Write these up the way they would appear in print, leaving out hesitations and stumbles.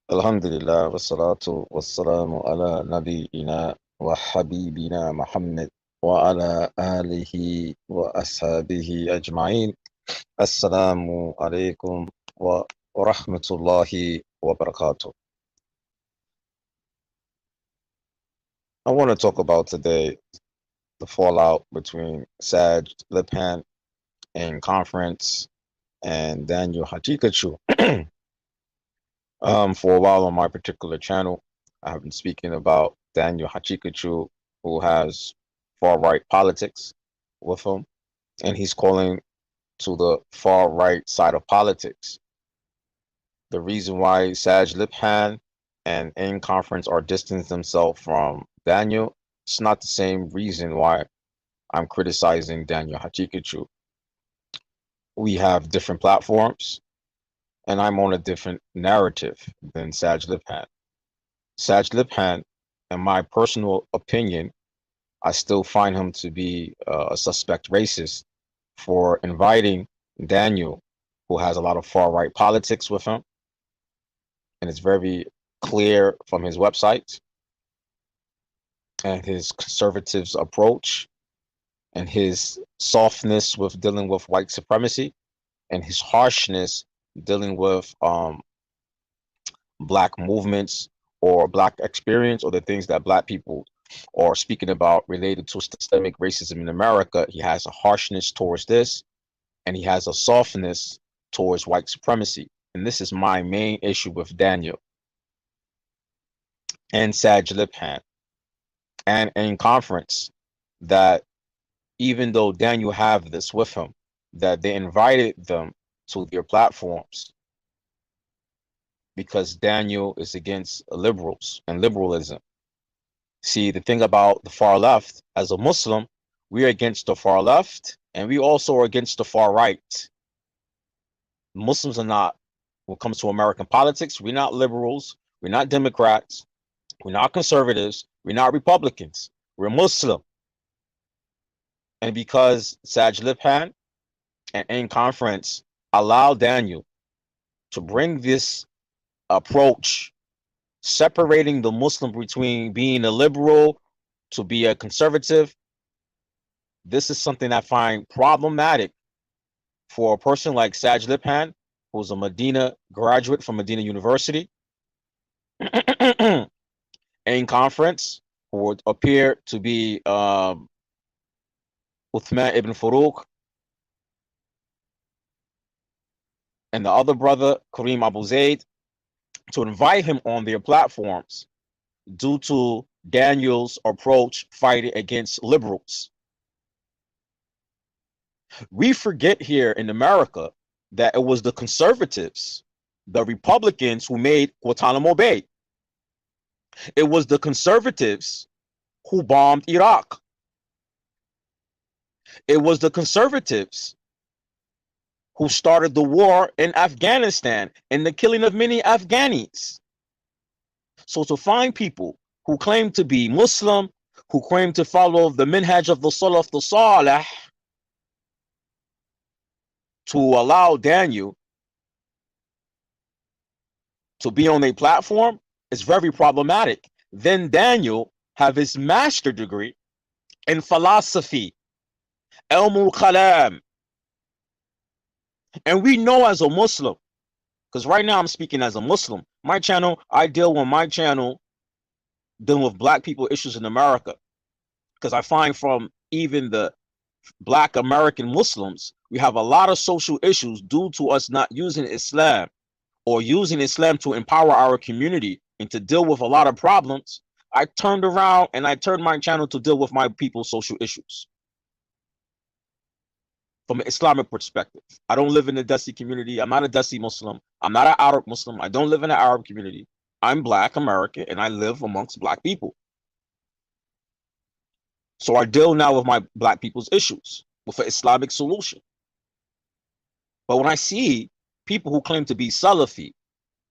Alhamdulillah, wassalatu wassalamu ala nabiyyina wa habibina Muhammad wa ala alihi wa ashabihi ajma'in. Assalamu alaikum wa rahmatullahi wa barakatuh. I want to talk about today the fallout between Saajid Lipham in conference and Daniel Haqiqatjou. For a while on my particular channel, I've been speaking about Daniel Haqiqatjou, who has far-right politics with him, and he's calling to the far-right side of politics. The reason why Saajid Lipham and in conference are distancing themselves from Daniel, it's not the same reason why I'm criticizing Daniel Haqiqatjou. We have different platforms, and I'm on a different narrative than Saajid Lipham. Saajid Lipham, in my personal opinion, I still find him to be a suspect racist for inviting Daniel, who has a lot of far-right politics with him. And it's very clear from his website and his conservatives approach and his softness with dealing with white supremacy and his harshness dealing with black movements or black experience or the things that black people are speaking about related to systemic racism in America. He has a harshness towards this, and he has a softness towards white supremacy. And this is my main issue with Daniel and Saajid Lipham and in conference, that even though Daniel have this with him, that they invited them to their platforms because Daniel is against liberals and liberalism. See, the thing about the far left, as a Muslim, we're against the far left, and we also are against the far right. Muslims are not, when it comes to American politics, we're not liberals, we're not Democrats, we're not conservatives, we're not Republicans, we're Muslim. And because Saajid Lipham and in conference allow Daniel to bring this approach, separating the Muslim between being a liberal to be a conservative, this is something I find problematic for a person like Saajid Lipham, who's a Medina graduate from Medina University, in conference, who would appear to be Uthman ibn Farouk, and the other brother, Kareem Abu Zaid, to invite him on their platforms due to Daniel's approach fighting against liberals. We forget here in America that it was the conservatives, the Republicans, who made Guantanamo Bay. It was the conservatives who bombed Iraq. It was the conservatives who started the war in Afghanistan and the killing of many Afghanis. So to find people who claim to be Muslim, who claim to follow the minhaj of the Salaf the Salih, to allow Daniel to be on a platform is very problematic. Then Daniel have his master degree in philosophy, ilm al-kalam. And we know as a Muslim, because right now I'm speaking as a Muslim, my channel, I deal with my channel dealing with black people issues in America. Because I find from even the black American Muslims, we have a lot of social issues due to us not using Islam or using Islam to empower our community and to deal with a lot of problems. I turned around and I turned my channel to deal with my people's social issues from an Islamic perspective. I don't live in the Desi community. I'm not a Desi Muslim. I'm not an Arab Muslim. I don't live in an Arab community. I'm black American and I live amongst black people. So I deal now with my black people's issues with an Islamic solution. But when I see people who claim to be Salafi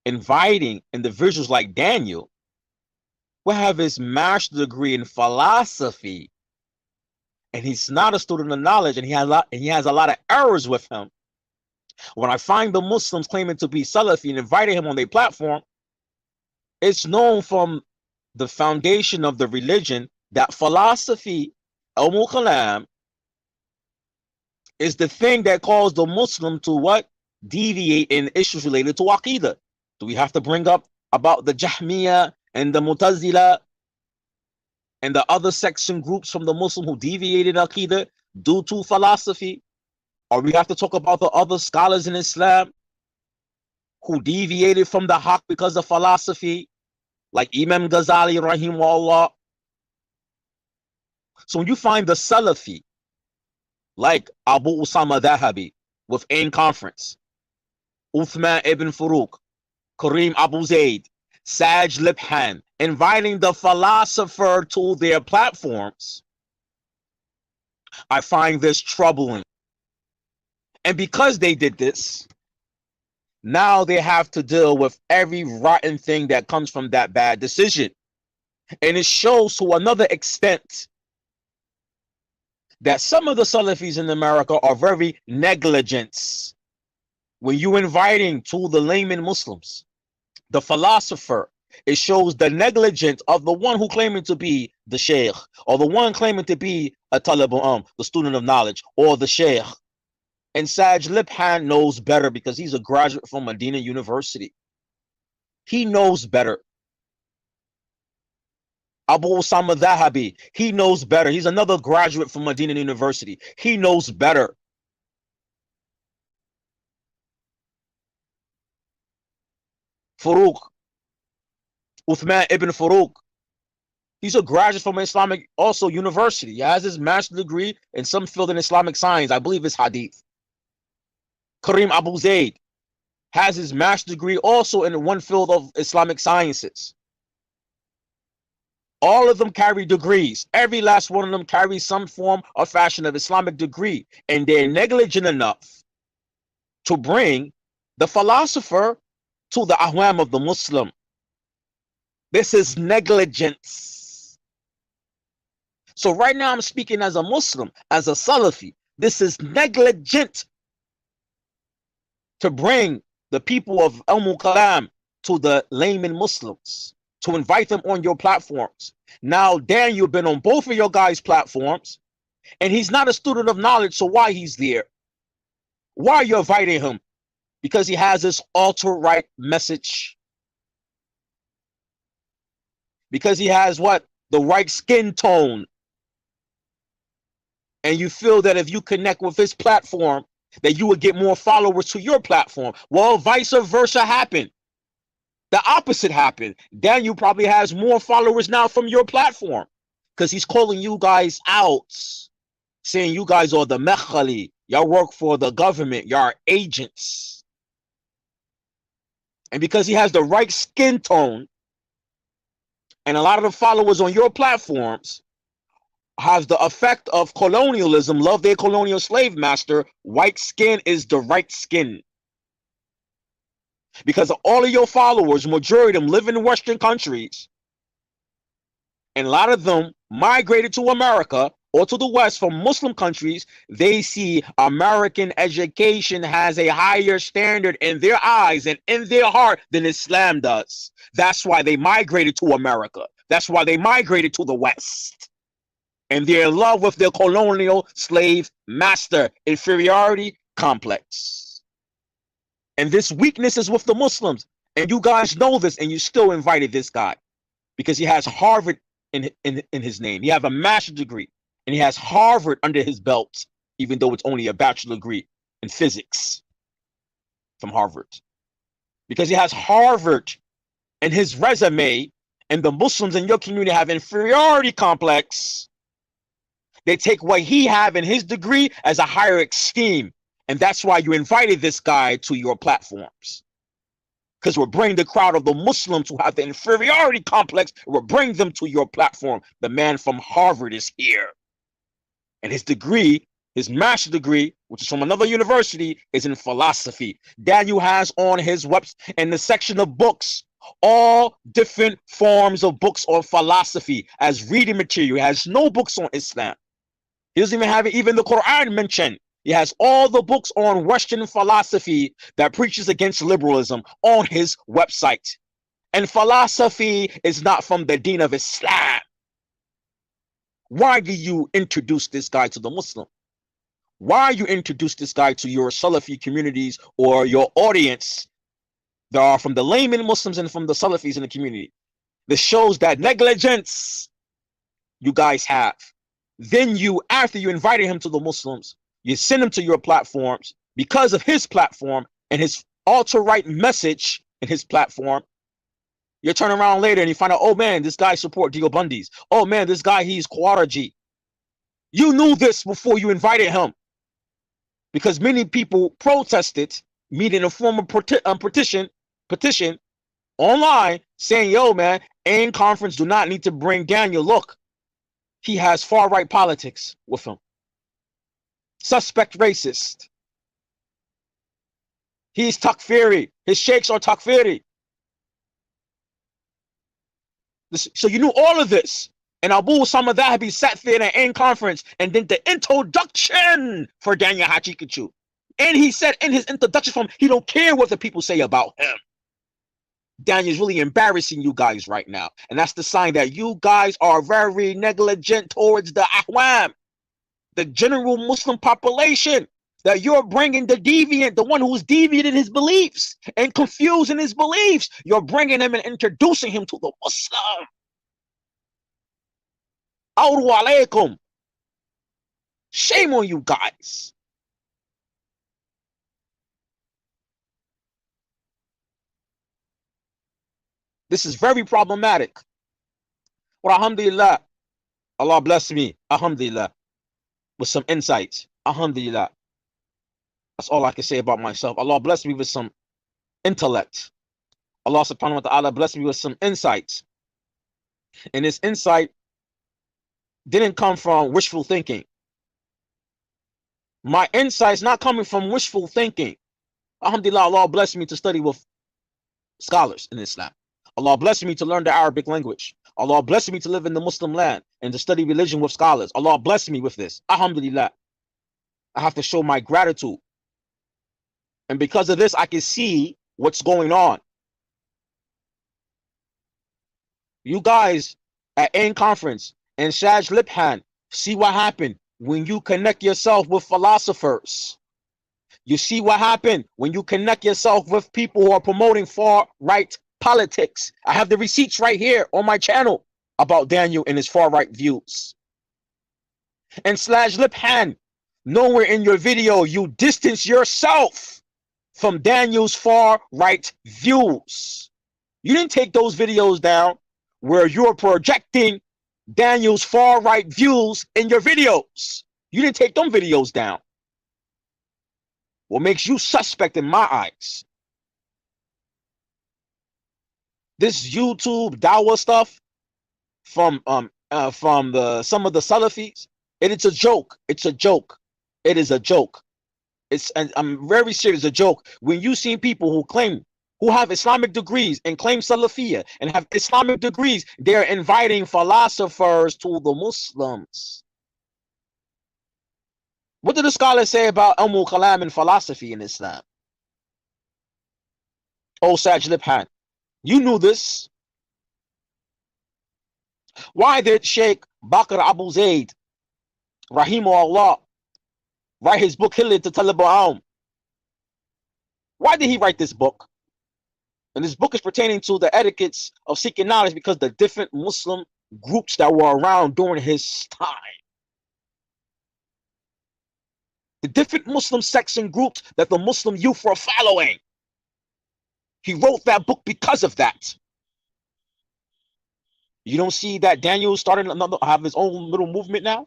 inviting individuals like Daniel, who have his master's degree in philosophy, and he's not a student of knowledge, and he has a lot of errors with him, When I find the Muslims claiming to be Salafi and inviting him on their platform, it's known from the foundation of the religion that philosophy, al-Kalam, is the thing that caused the Muslim to what? Deviate in issues related to Aqidah. Do we have to bring up about the Jahmiyyah and the Mu'tazila and the other section groups from the Muslim who deviated Aqidah due to philosophy? Or we have to talk about the other scholars in Islam who deviated from the Haqq because of philosophy, like Imam Ghazali, rahimahullah. So when you find the Salafi, like Abu Usama Dhahabi with Ain Conference, Uthman ibn Farouk, Kareem Abu Zaid, Saajid Lipham, inviting the philosopher to their platforms, I find this troubling. And because they did this, now they have to deal with every rotten thing that comes from that bad decision. And it shows to another extent that some of the Salafis in America are very negligent. When you're inviting to the layman Muslims, the philosopher, it shows the negligence of the one who claiming to be the sheikh, or the one claiming to be a talib, the student of knowledge, or the sheikh. And Saajid Lipham knows better because he's a graduate from Medina University. He knows better. Abu Usama Dhahabi, he knows better. He's another graduate from Medina University. He knows better. Farouk, Uthman ibn Farouk, he's a graduate from Islamic also university. He has his master's degree in some field in Islamic science. I believe it's hadith. Kareem Abu Zaid has his master's degree also in one field of Islamic sciences. All of them carry degrees. Every last one of them carries some form or fashion of Islamic degree. And they're negligent enough to bring the philosopher to the ahwam of the Muslim. This is negligence. So right now I'm speaking as a Muslim, as a Salafi. This is negligent to bring the people of al-Kalam to the layman Muslims, to invite them on your platforms. Now, Dan, you've been on both of your guys' platforms, and he's not a student of knowledge, so why he's there? Why are you inviting him? Because he has this alt-right message. Because he has what? The right skin tone. And you feel that if you connect with his platform, that you would get more followers to your platform. Well, vice versa happened. The opposite happened. Daniel probably has more followers now from your platform because he's calling you guys out, saying you guys are the mekhali. Y'all work for the government. Y'all are agents. And because he has the right skin tone, and a lot of the followers on your platforms has the effect of colonialism, love their colonial slave master, white skin is the right skin. Because all of your followers, majority of them live in Western countries, and a lot of them migrated to America or to the West from Muslim countries. They see American education has a higher standard in their eyes and in their heart than Islam does. That's why they migrated to America. That's why they migrated to the West. And they're in love with their colonial slave master, inferiority complex. And this weakness is with the Muslims. And you guys know this, and you still invited this guy because he has Harvard in his name. He has a master's degree, and he has Harvard under his belt, even though it's only a bachelor degree in physics from Harvard. Because he has Harvard in his resume, and the Muslims in your community have inferiority complex. They take what he have in his degree as a higher esteem. And that's why you invited this guy to your platforms. Because we'll bring the crowd of the Muslims who have the inferiority complex, we'll bring them to your platform. The man from Harvard is here. And his degree, his master's degree, which is from another university, is in philosophy. Daniel has on his website, in the section of books, all different forms of books on philosophy as reading material. He has no books on Islam. He doesn't even have even the Quran mentioned. He has all the books on Western philosophy that preaches against liberalism on his website. And philosophy is not from the deen of Islam. Why do you introduce this guy to the Muslim? Why you introduce this guy to your Salafi communities or your audience that are from the layman Muslims and from the Salafis in the community? This shows that negligence you guys have. Then you, after you invited him to the Muslims, you send him to your platforms because of his platform and his ultra-right message in his platform. You turn around later and you find out, oh man, this guy support Deobandis. Oh man, this guy, he's Khawariji. You knew this before you invited him, because many people protested, meeting a form of petition online saying, yo man, AIM conference do not need to bring Daniel. Look, he has far-right politics with him. Suspect racist. He's takfiri. His sheikhs are takfiri. So you knew all of this. And Abu Osama Dhahabi sat there in an AIM conference and did the introduction for Daniel Haqiqatjou. And he said in his introduction from, he don't care what the people say about him. Daniel's really embarrassing you guys right now. And that's the sign that you guys are very negligent towards the Ahwam, the general Muslim population, that you're bringing the deviant, the one who's deviant in his beliefs and confused in his beliefs. You're bringing him and introducing him to the Muslim. Awdu alaykum. Shame on you guys. This is very problematic. Well, alhamdulillah, Allah bless me, alhamdulillah, with some insights. Alhamdulillah. That's all I can say about myself. Allah bless me with some intellect. Allah subhanahu wa ta'ala bless me with some insights. And this insight didn't come from wishful thinking. My insight's not coming from wishful thinking. Alhamdulillah, Allah bless me to study with scholars in Islam. Allah bless me to learn the Arabic language. Allah bless me to live in the Muslim land and to study religion with scholars. Allah bless me with this. Alhamdulillah. I have to show my gratitude. And because of this, I can see what's going on. You guys at AIM conference and Saajid Lipham, see what happened when you connect yourself with philosophers. You see what happened when you connect yourself with people who are promoting far-right politics. I have the receipts right here on my channel about Daniel and his far-right views. And Saajid Lipham, nowhere in your video you distance yourself from Daniel's far-right views. You didn't take those videos down where you're projecting Daniel's far-right views in your videos. You didn't take them videos down. What makes you suspect in my eyes? This YouTube dawah stuff from some of the Salafis, it's a joke. It's a joke. It is a joke. And I'm very serious, a joke. When you see people who have Islamic degrees and claim Salafiyah and have Islamic degrees, they're inviting philosophers to the Muslims. What did the scholars say about Kalam and philosophy in Islam? Oh, Saajid Lipham, you knew this. Why did Sheikh Bakr Abu Zaid, Rahimahullah, write his book Hilal to Talib? Why did he write this book? And this book is pertaining to the etiquettes of seeking knowledge because the different Muslim groups that were around during his time. The different Muslim sects and groups that the Muslim youth were following. He wrote that book because of that. You don't see that Daniel started have his own little movement now?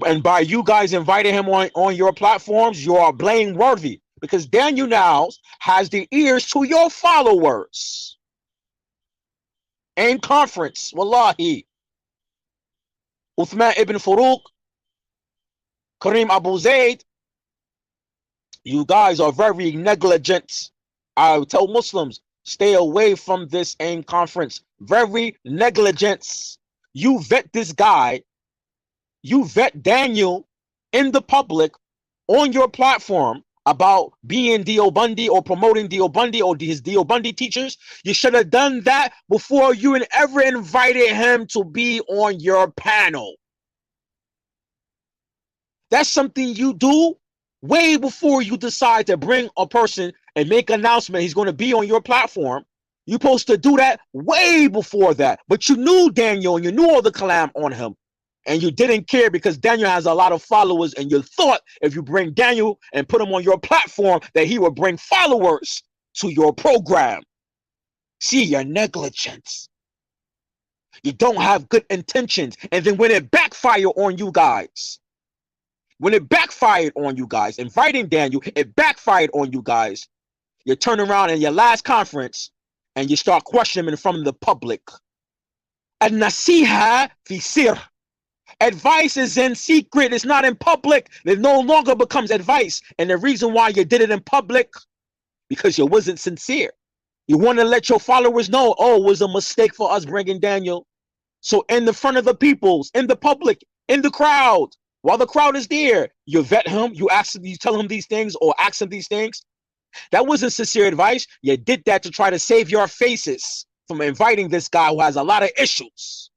And by you guys inviting him on your platforms, you are blameworthy. Because Daniel now has the ears to your followers. AIM conference, wallahi. Uthman ibn Farouk, Kareem Abu Zaid, you guys are very negligent. I tell Muslims, stay away from this AIM conference. Very negligent. You vet this guy. You vet Daniel in the public on your platform about being Deobandi or promoting Deobandi or his Deobandi teachers, you should have done that before you ever invited him to be on your panel. That's something you do way before you decide to bring a person and make an announcement he's going to be on your platform. You're supposed to do that way before that. But you knew Daniel and you knew all the kalam on him. And you didn't care because Daniel has a lot of followers, and you thought if you bring Daniel and put him on your platform that he would bring followers to your program. See, you're negligent. You don't have good intentions. And then when it backfired on you guys, inviting Daniel, it backfired on you guys. You turn around in your last conference and you start questioning from the public. An-nasiha fi sir. Advice is in secret. It's not in public. It no longer becomes advice. And the reason why you did it in public, because you wasn't sincere. You want to let your followers know, oh, it was a mistake for us bringing Daniel. So in the front of the peoples, in the public, in the crowd, while the crowd is there, you vet him, you tell him these things or ask him these things. That wasn't sincere advice. You did that to try to save your faces from inviting this guy who has a lot of issues.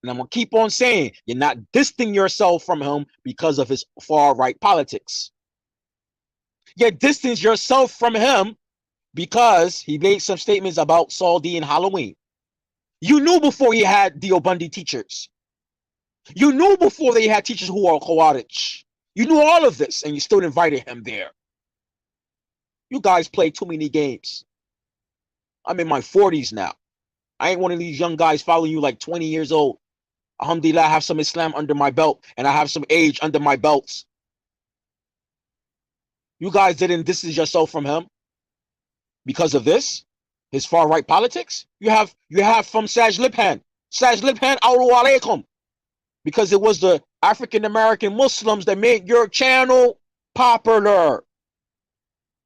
And I'm going to keep on saying, you're not distancing yourself from him because of his far-right politics. You distance yourself from him because he made some statements about Saudi and Halloween. You knew before he had Deobandi teachers. You knew before they had teachers who are Khawarij. You knew all of this, and you still invited him there. You guys play too many games. I'm in my 40s now. I ain't one of these young guys following you like 20 years old. Alhamdulillah, I have some Islam under my belt, and I have some age under my belts. You guys didn't distance yourself from him because of this, his far-right politics. You have from Saajid Lipham. Saajid Lipham, awru alaikum. Because it was the African-American Muslims that made your channel popular.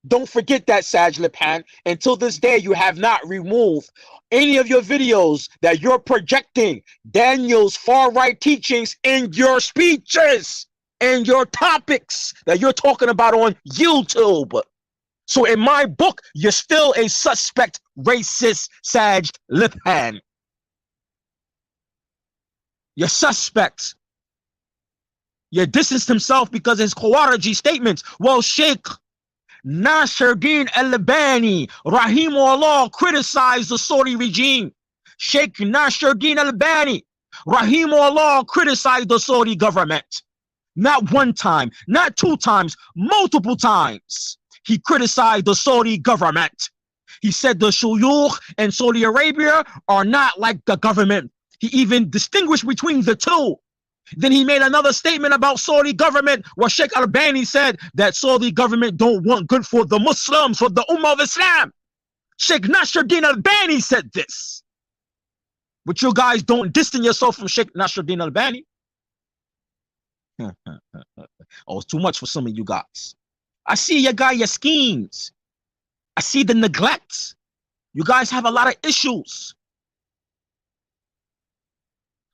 Don't forget that, Saajid Lipham. Until this day, you have not removed any of your videos that you're projecting Daniel's far-right teachings in your speeches and your topics that you're talking about on YouTube. So in my book, you're still a suspect racist, Saajid Lipham. You're suspect. You distanced himself because of his Khawariji statements. Well, Sheikh Nasiruddin al-Albani, rahimahullah, criticized the Saudi regime. Sheikh Nasiruddin al-Albani, rahimahullah, criticized the Saudi government. Not one time, not two times, multiple times. He criticized the Saudi government. He said the shuyukh in Saudi Arabia are not like the government. He even distinguished between the two. Then he made another statement about Saudi government where Sheikh Albani said that Saudi government don't want good for the Muslims, for the Ummah of Islam. Sheikh Nasiruddin Albani said this. But you guys don't distance yourself from Sheikh Nasiruddin Albani. Oh, it's too much for some of you guys. I see your schemes. I see the neglect. You guys have a lot of issues.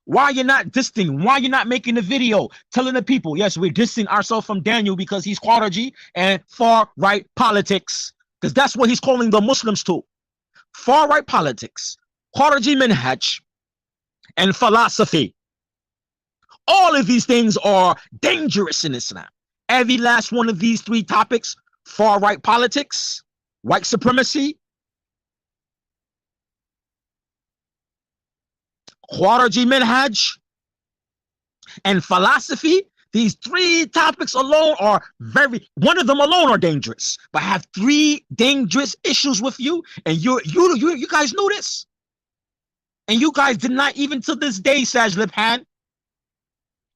Why you're not distancing? Why you're not making the video telling the people, yes, we're distancing ourselves from Daniel because he's Khawariji and far-right politics. Because that's what he's calling the Muslims to. Far-right politics, Khawariji minhaj, and philosophy. All of these things are dangerous in Islam. Every last one of these three topics, far-right politics, white supremacy, Khawariji minhaj, and philosophy, these three topics alone are one of them alone are dangerous. But I have three dangerous issues with you, and you guys know this. And you guys did not even to this day, Saajid Lipham,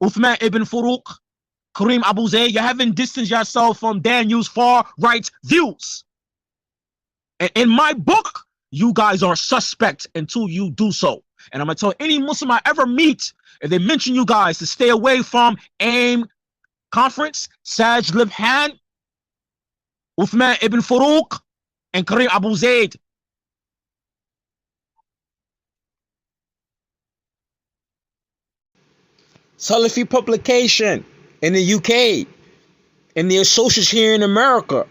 Uthman ibn Farouk, Kareem Abu Zayd, you haven't distanced yourself from Daniel's far-right views. And in my book, you guys are suspect until you do so. And I'm going to tell any Muslim I ever meet, if they mention you guys, to stay away from AIM conference, Saajid Lipham, Uthman ibn Farouk, and Kareem Abu Zayd. Salafi publication. in the UK, and the associates here in America,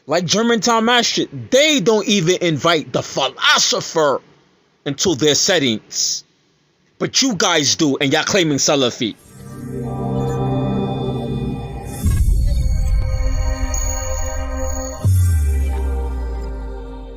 like Germantown Master, they don't even invite the philosopher into their settings. But you guys do, and y'all claiming Salafi.